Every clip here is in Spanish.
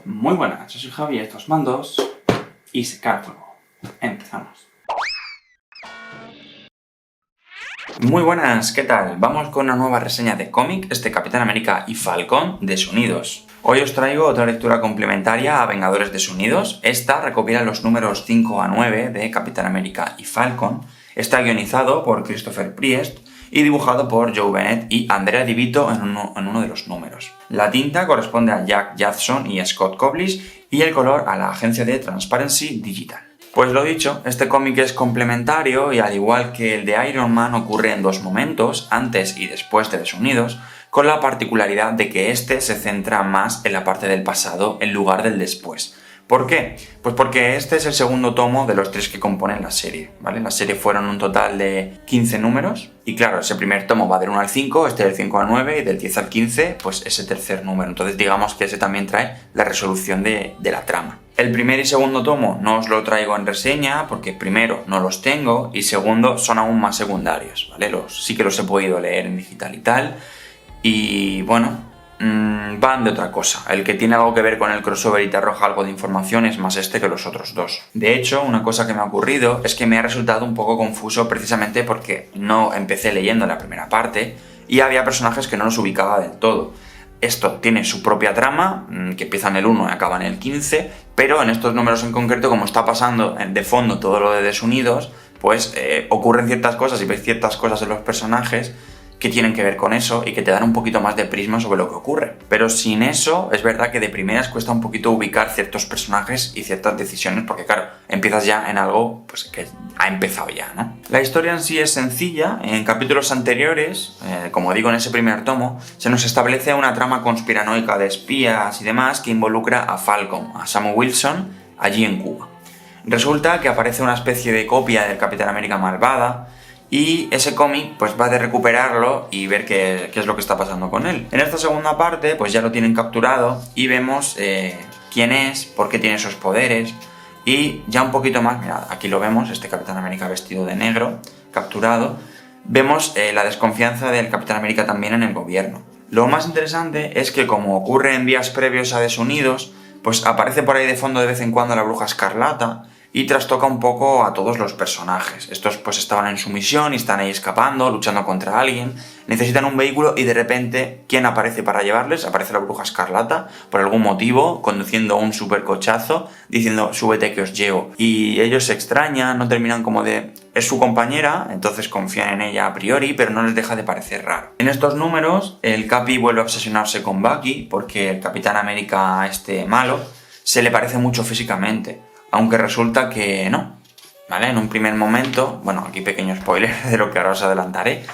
Muy buenas, yo soy Javi, estos mandos y se cae el fuego. Empezamos. Muy buenas, ¿qué tal? Vamos con una nueva reseña de cómic, Capitán América y Falcon Desunidos. Hoy os traigo otra lectura complementaria a Vengadores Desunidos. Esta recopila los números 5 a 9 de Capitán América y Falcon. Está guionizado por Christopher Priest y dibujado por Joe Bennett y Andrea Di Vito en uno de los números. La tinta corresponde a Jack Judson y Scott Koblish y el color a la agencia de Transparency Digital. Pues lo dicho, este cómic es complementario y al igual que el de Iron Man ocurre en dos momentos, antes y después de Desunidos, con la particularidad de que este se centra más en la parte del pasado en lugar del después. ¿Por qué? Pues porque este es el segundo tomo de los 3 que componen la serie, ¿vale? La serie fueron un total de 15 números y claro, ese primer tomo va del 1 al 5, este del 5 al 9 y del 10 al 15, pues ese tercer número. Entonces digamos que ese también trae la resolución de la trama. El primer y segundo tomo no os lo traigo en reseña porque primero no los tengo y segundo son aún más secundarios, ¿vale? Sí que los he podido leer en digital y tal y bueno, van de otra cosa. El que tiene algo que ver con el crossover y te arroja algo de información es más este que los otros dos. De hecho, una cosa que me ha ocurrido es que me ha resultado un poco confuso precisamente porque no empecé leyendo la primera parte y había personajes que no los ubicaba del todo. Esto tiene su propia trama, que empieza en el 1 y acaba en el 15, pero en estos números en concreto, como está pasando de fondo todo lo de Desunidos, pues ocurren ciertas cosas y ves ciertas cosas en los personajes que tienen que ver con eso y que te dan un poquito más de prisma sobre lo que ocurre. Pero sin eso, es verdad que de primeras cuesta un poquito ubicar ciertos personajes y ciertas decisiones, porque claro, empiezas ya en algo pues que ha empezado ya, ¿no? La historia en sí es sencilla. En capítulos anteriores, como digo en ese primer tomo, se nos establece una trama conspiranoica de espías y demás que involucra a Falcon, a Sam Wilson, allí en Cuba. Resulta que aparece una especie de copia del Capitán América malvada, y ese cómic pues va de recuperarlo y ver qué es lo que está pasando con él. En esta segunda parte pues ya lo tienen capturado y vemos quién es, por qué tiene esos poderes y ya un poquito más, mirad, aquí lo vemos, este Capitán América vestido de negro, capturado. Vemos la desconfianza del Capitán América también en el gobierno. Lo más interesante es que como ocurre en días previos a Desunidos, pues aparece por ahí de fondo de vez en cuando la Bruja Escarlata y trastoca un poco a todos los personajes. Estos pues estaban en su misión y están ahí escapando, luchando contra alguien, necesitan un vehículo y de repente, ¿quién aparece para llevarles? Aparece la Bruja Escarlata, por algún motivo, conduciendo un supercochazo, diciendo, súbete que os llevo. Y ellos se extrañan, no terminan como de... Es su compañera, entonces confían en ella a priori, pero no les deja de parecer raro. En estos números, el Capi vuelve a obsesionarse con Bucky, porque el Capitán América, este malo, se le parece mucho físicamente. Aunque resulta que no, ¿vale? En un primer momento, bueno, aquí pequeño spoiler de lo que ahora os adelantaré,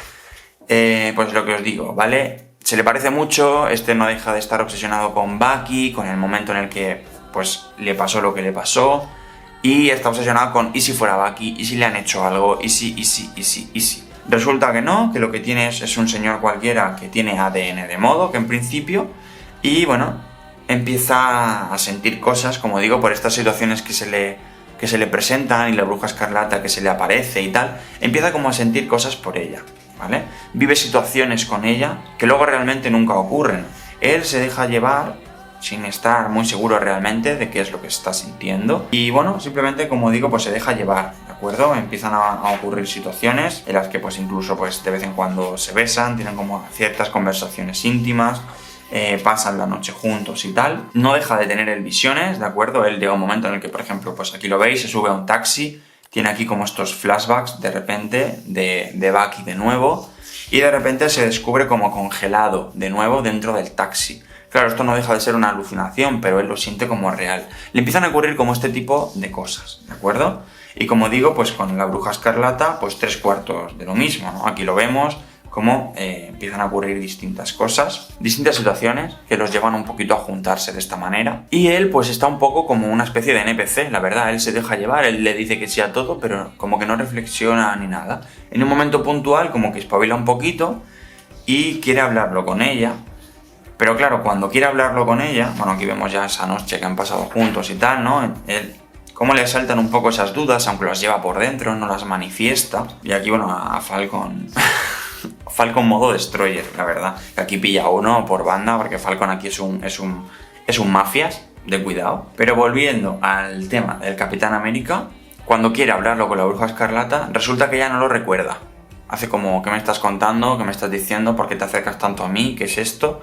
pues lo que os digo, ¿vale? Se le parece mucho, no deja de estar obsesionado con Bucky, con el momento en el que, pues, le pasó lo que le pasó, y está obsesionado con ¿y si fuera Bucky? ¿Y si le han hecho algo? ¿Y si? Resulta que no, que lo que tiene es un señor cualquiera que tiene ADN de modo, que en principio, y bueno, empieza a sentir cosas, como digo, por estas situaciones que se le presentan y la Bruja Escarlata que se le aparece y tal, empieza como a sentir cosas por ella, ¿vale? Vive situaciones con ella que luego realmente nunca ocurren. Él se deja llevar sin estar muy seguro realmente de qué es lo que está sintiendo y bueno, simplemente como digo, pues se deja llevar, ¿de acuerdo? Empiezan a ocurrir situaciones en las que pues incluso pues de vez en cuando se besan, tienen como ciertas conversaciones íntimas, pasan la noche juntos y tal. No deja de tener el visiones, ¿de acuerdo? Él llega un momento en el que, por ejemplo, pues aquí lo veis, se sube a un taxi, tiene aquí como estos flashbacks de repente de Bucky de nuevo y de repente se descubre como congelado de nuevo dentro del taxi. Claro, esto no deja de ser una alucinación, pero él lo siente como real. Le empiezan a ocurrir como este tipo de cosas, ¿de acuerdo? Y como digo, pues con la Bruja Escarlata, pues 3/4 de lo mismo, ¿no? Aquí lo vemos, cómo empiezan a ocurrir distintas cosas, distintas situaciones que los llevan un poquito a juntarse de esta manera. Y él pues está un poco como una especie de NPC, la verdad, él se deja llevar, él le dice que sí a todo, pero como que no reflexiona ni nada. En un momento puntual como que espabila un poquito y quiere hablarlo con ella, pero claro, cuando quiere hablarlo con ella, bueno, aquí vemos ya esa noche que han pasado juntos y tal, ¿no? Él, cómo le asaltan un poco esas dudas, aunque las lleva por dentro, no las manifiesta. Y aquí, bueno, a Falcon... Falcon modo Destroyer, la verdad. Aquí pilla uno por banda, porque Falcon aquí es un mafias, de cuidado. Pero volviendo al tema del Capitán América, cuando quiere hablarlo con la Bruja Escarlata, resulta que ella no lo recuerda. Hace como, ¿qué me estás contando? ¿Qué me estás diciendo? ¿Por qué te acercas tanto a mí? ¿Qué es esto?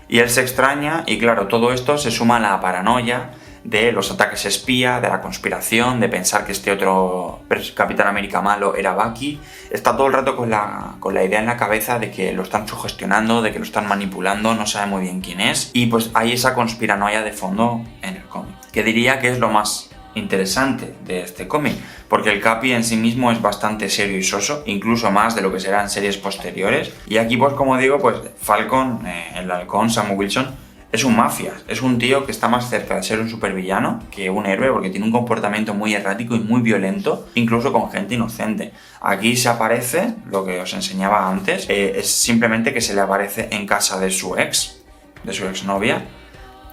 Y él se extraña y claro, todo esto se suma a la paranoia de los ataques espía, de la conspiración, de pensar que este otro Capitán América malo era Bucky. Está todo el rato con la idea en la cabeza de que lo están sugestionando, de que lo están manipulando, no sabe muy bien quién es. Y pues hay esa conspiranoia de fondo en el cómic, que diría que es lo más interesante de este cómic, porque el Capi en sí mismo es bastante serio y soso, incluso más de lo que será en series posteriores. Y aquí, pues como digo, pues Falcon, el halcón, Sam Wilson, es un mafias, es un tío que está más cerca de ser un supervillano que un héroe, porque tiene un comportamiento muy errático y muy violento, incluso con gente inocente. Aquí se aparece, lo que os enseñaba antes, es simplemente que se le aparece en casa de su exnovia.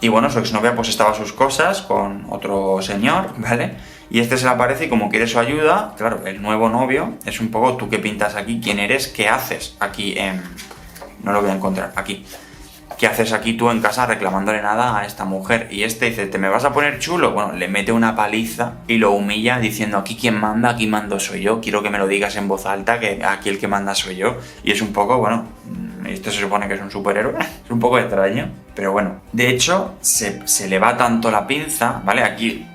Y bueno, su exnovia pues estaba a sus cosas con otro señor, ¿vale? Y este se le aparece y como quiere su ayuda, claro, el nuevo novio es un poco, ¿tú qué pintas aquí? ¿Quién eres? ¿Qué haces aquí en...? No lo voy a encontrar, aquí. ¿Qué haces aquí tú en casa reclamándole nada a esta mujer? Y este dice, ¿te me vas a poner chulo? Bueno, le mete una paliza y lo humilla diciendo, aquí quien manda, aquí mando soy yo. Quiero que me lo digas en voz alta, que aquí el que manda soy yo. Y es un poco, bueno, esto se supone que es un superhéroe. Es un poco extraño, pero bueno. De hecho, se le va tanto la pinza, ¿vale? Aquí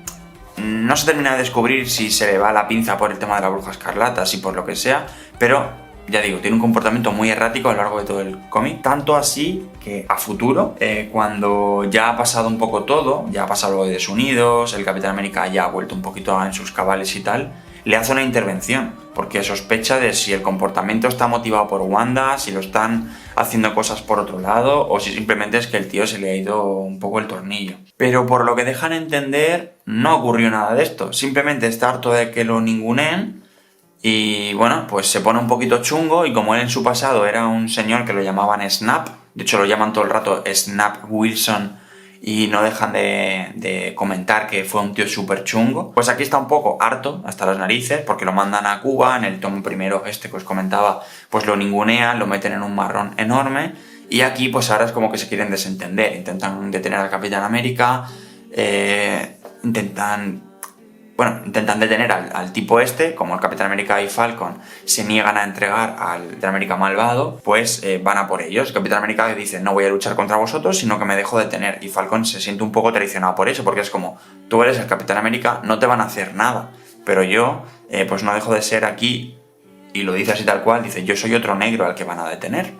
no se termina de descubrir si se le va la pinza por el tema de la Bruja Escarlata, si por lo que sea, pero... Ya digo, tiene un comportamiento muy errático a lo largo de todo el cómic, tanto así que a futuro, cuando ya ha pasado un poco todo, ya ha pasado lo de Desunidos, el Capitán América ya ha vuelto un poquito en sus cabales y tal, le hace una intervención, porque sospecha de si el comportamiento está motivado por Wanda, si lo están haciendo cosas por otro lado, o si simplemente es que el tío se le ha ido un poco el tornillo. Pero por lo que dejan entender, no ocurrió nada de esto, simplemente está harto de que lo ninguneen. Y bueno, pues se pone un poquito chungo y como él en su pasado era un señor que lo llamaban Snap, de hecho lo llaman todo el rato Snap Wilson y no dejan de comentar que fue un tío súper chungo, pues aquí está un poco harto, hasta las narices, porque lo mandan a Cuba, en el tomo primero que os comentaba, pues lo ningunean, lo meten en un marrón enorme y aquí pues ahora es como que se quieren desentender, intentan detener al Capitán América, intentan detener al tipo este, como el Capitán América y Falcon se niegan a entregar al Capitán América malvado, pues van a por ellos. El Capitán América dice, no voy a luchar contra vosotros, sino que me dejo detener. Y Falcon se siente un poco traicionado por eso, porque es como, tú eres el Capitán América, no te van a hacer nada. Pero yo, pues no dejo de ser aquí, y lo dice así tal cual, dice, yo soy otro negro al que van a detener.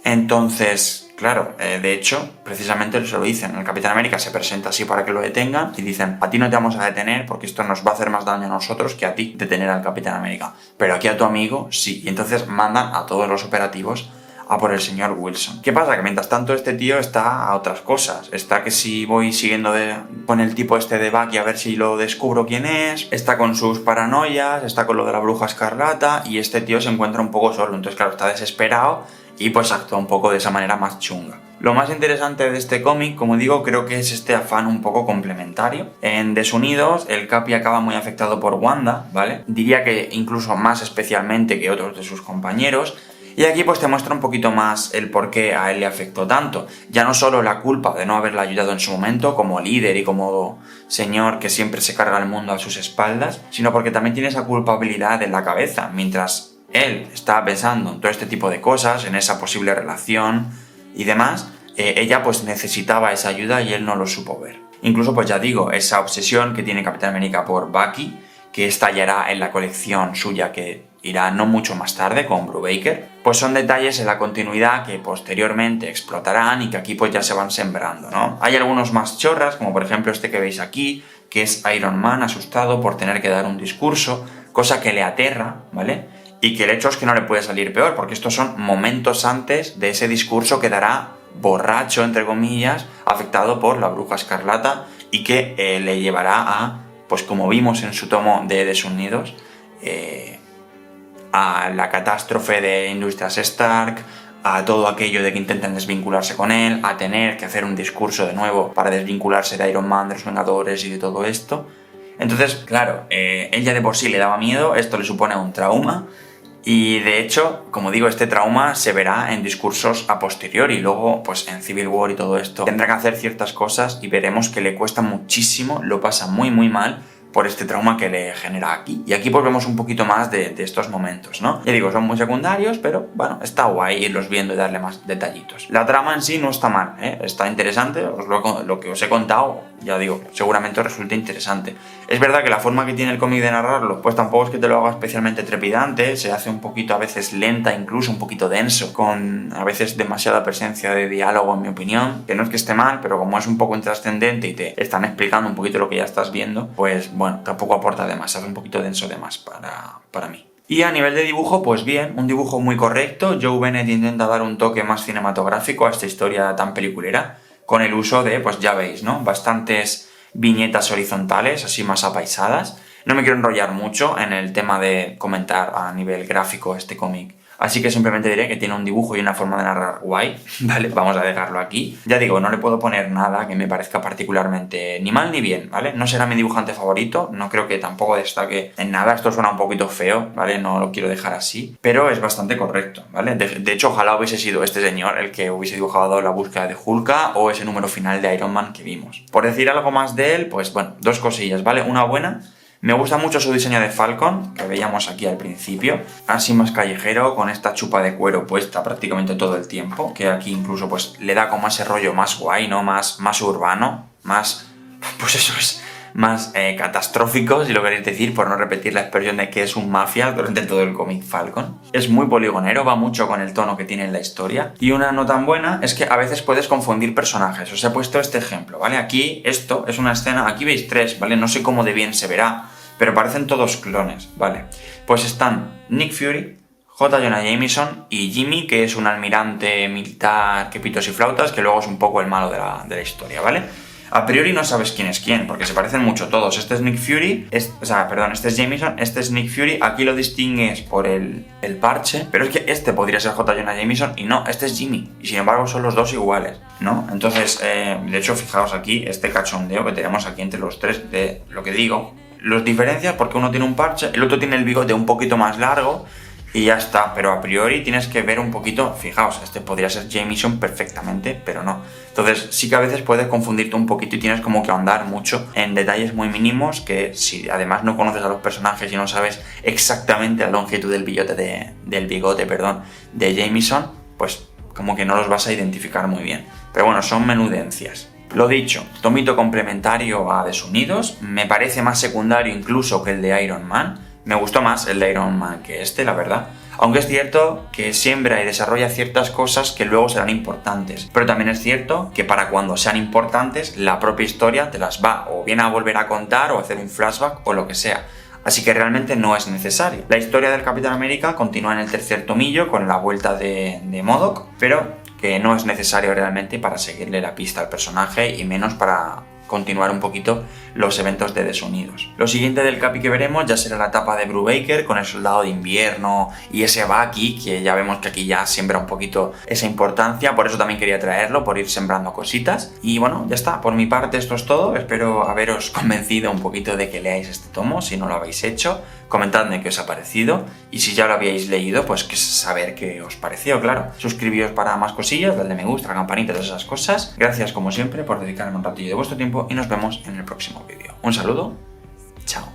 Entonces, claro, de hecho, precisamente se lo dicen. El Capitán América se presenta así para que lo detengan y dicen, a ti no te vamos a detener porque esto nos va a hacer más daño a nosotros que a ti detener al Capitán América. Pero aquí a tu amigo sí. Y entonces mandan a todos los operativos a por el señor Wilson. ¿Qué pasa? Que mientras tanto este tío está a otras cosas. Está que si voy siguiendo con el tipo este de Bucky a ver si lo descubro quién es. Está con sus paranoias, está con lo de la Bruja Escarlata y este tío se encuentra un poco solo. Entonces, claro, está desesperado y pues actúa un poco de esa manera más chunga. Lo más interesante de este cómic, como digo, creo que es este afán un poco complementario. En Desunidos, el Capi acaba muy afectado por Wanda, ¿vale? Diría que incluso más especialmente que otros de sus compañeros. Y aquí pues te muestra un poquito más el por qué a él le afectó tanto. Ya no solo la culpa de no haberla ayudado en su momento como líder y como señor que siempre se carga el mundo a sus espaldas, sino porque también tiene esa culpabilidad en la cabeza, mientras él estaba pensando en todo este tipo de cosas, en esa posible relación y demás, ella pues necesitaba esa ayuda y él no lo supo ver. Incluso pues ya digo, esa obsesión que tiene Capitán América por Bucky, que estallará en la colección suya que irá no mucho más tarde con Brubaker, pues son detalles en la continuidad que posteriormente explotarán y que aquí pues ya se van sembrando, ¿no? Hay algunos más chorras, como por ejemplo este que veis aquí, que es Iron Man asustado por tener que dar un discurso, cosa que le aterra, ¿vale? Y que el hecho es que no le puede salir peor, porque estos son momentos antes de ese discurso que dará borracho, entre comillas, afectado por la Bruja Escarlata y que le llevará a, pues como vimos en su tomo de Desunidos, a la catástrofe de Industrias Stark, a todo aquello de que intentan desvincularse con él, a tener que hacer un discurso de nuevo para desvincularse de Iron Man, de los Vengadores y de todo esto. Entonces, claro, él ya de por sí le daba miedo, esto le supone un trauma. Y de hecho, como digo, este trauma se verá en discursos a posteriori. Luego, pues en Civil War y todo esto, tendrá que hacer ciertas cosas y veremos que le cuesta muchísimo, lo pasa muy muy mal por este trauma que le genera aquí. Y aquí pues vemos un poquito más de estos momentos, ¿no? Ya digo, son muy secundarios, pero bueno, está guay irlos viendo y darle más detallitos. La trama en sí no está mal, ¿eh? Está interesante, lo que os he contado, ya digo, seguramente os resulte interesante. Es verdad que la forma que tiene el cómic de narrarlo, pues tampoco es que te lo haga especialmente trepidante, se hace un poquito a veces lenta, incluso un poquito denso, con a veces demasiada presencia de diálogo en mi opinión, que no es que esté mal, pero como es un poco intrascendente y te están explicando un poquito lo que ya estás viendo, pues bueno, tampoco aporta de más, es un poquito denso de más para mí. Y a nivel de dibujo, pues bien, un dibujo muy correcto. Joe Bennett intenta dar un toque más cinematográfico a esta historia tan peliculera, con el uso de, pues ya veis, ¿no? Bastantes viñetas horizontales, así más apaisadas. No me quiero enrollar mucho en el tema de comentar a nivel gráfico este cómic, así que simplemente diré que tiene un dibujo y una forma de narrar guay, ¿vale? Vamos a dejarlo aquí. Ya digo, no le puedo poner nada que me parezca particularmente ni mal ni bien, ¿vale? No será mi dibujante favorito, no creo que tampoco destaque en nada, esto suena un poquito feo, ¿vale? No lo quiero dejar así, pero es bastante correcto, ¿vale? De hecho, ojalá hubiese sido este señor el que hubiese dibujado la búsqueda de Hulka o ese número final de Iron Man que vimos. Por decir algo más de él, pues bueno, dos cosillas, ¿vale? Una buena. Me gusta mucho su diseño de Falcon, que veíamos aquí al principio, así más callejero, con esta chupa de cuero puesta prácticamente todo el tiempo, que aquí incluso pues le da como ese rollo más guay, ¿no? Más urbano, más, pues eso es, más catastrófico, si lo queréis decir, por no repetir la expresión de que es un mafia durante todo el cómic Falcon. Es muy poligonero, va mucho con el tono que tiene en la historia. Y una no tan buena es que a veces puedes confundir personajes. Os he puesto este ejemplo, ¿vale? Aquí esto es una escena, aquí veis tres, ¿vale? No sé cómo de bien se verá, pero parecen todos clones, ¿vale? Pues están Nick Fury, J. Jonah Jameson y Jimmy, que es un almirante militar que pitos y flautas, que luego es un poco el malo de la historia, ¿vale? A priori no sabes quién es quién, porque se parecen mucho todos. Este es Nick Fury, este es Jameson, este es Nick Fury. Aquí lo distingues por el parche, pero es que este podría ser J. Jonah Jameson y no, este es Jimmy. Y sin embargo son los dos iguales, ¿no? Entonces, de hecho, fijaos aquí este cachondeo que tenemos aquí entre los tres de lo que digo. Los diferencias porque uno tiene un parche, el otro tiene el bigote un poquito más largo y ya está, pero a priori tienes que ver un poquito, fijaos, este podría ser Jameson perfectamente, pero no. Entonces sí que a veces puedes confundirte un poquito y tienes como que ahondar mucho en detalles muy mínimos que si además no conoces a los personajes y no sabes exactamente la longitud del bigote de Jameson, pues como que no los vas a identificar muy bien. Pero bueno, son menudencias. Lo dicho, tomito complementario a Desunidos, me parece más secundario incluso que el de Iron Man. Me gustó más el de Iron Man que este, la verdad. Aunque es cierto que siembra y desarrolla ciertas cosas que luego serán importantes. Pero también es cierto que para cuando sean importantes, la propia historia te las va o bien a volver a contar o hacer un flashback o lo que sea. Así que realmente no es necesario. La historia del Capitán América continúa en el tercer tomillo con la vuelta de MODOK, pero que no es necesario realmente para seguirle la pista al personaje y menos para continuar un poquito los eventos de Desunidos. Lo siguiente del Capi que veremos ya será la etapa de Brubaker con el Soldado de Invierno y ese Bucky, que ya vemos que aquí ya siembra un poquito esa importancia, por eso también quería traerlo, por ir sembrando cositas. Y bueno, ya está, por mi parte esto es todo, espero haberos convencido un poquito de que leáis este tomo, si no lo habéis hecho, comentadme qué os ha parecido y si ya lo habíais leído, pues que saber qué os pareció, claro. Suscribíos para más cosillas, dadle me gusta, la campanita, todas esas cosas. Gracias como siempre por dedicarme un ratillo de vuestro tiempo y nos vemos en el próximo vídeo. Un saludo, chao.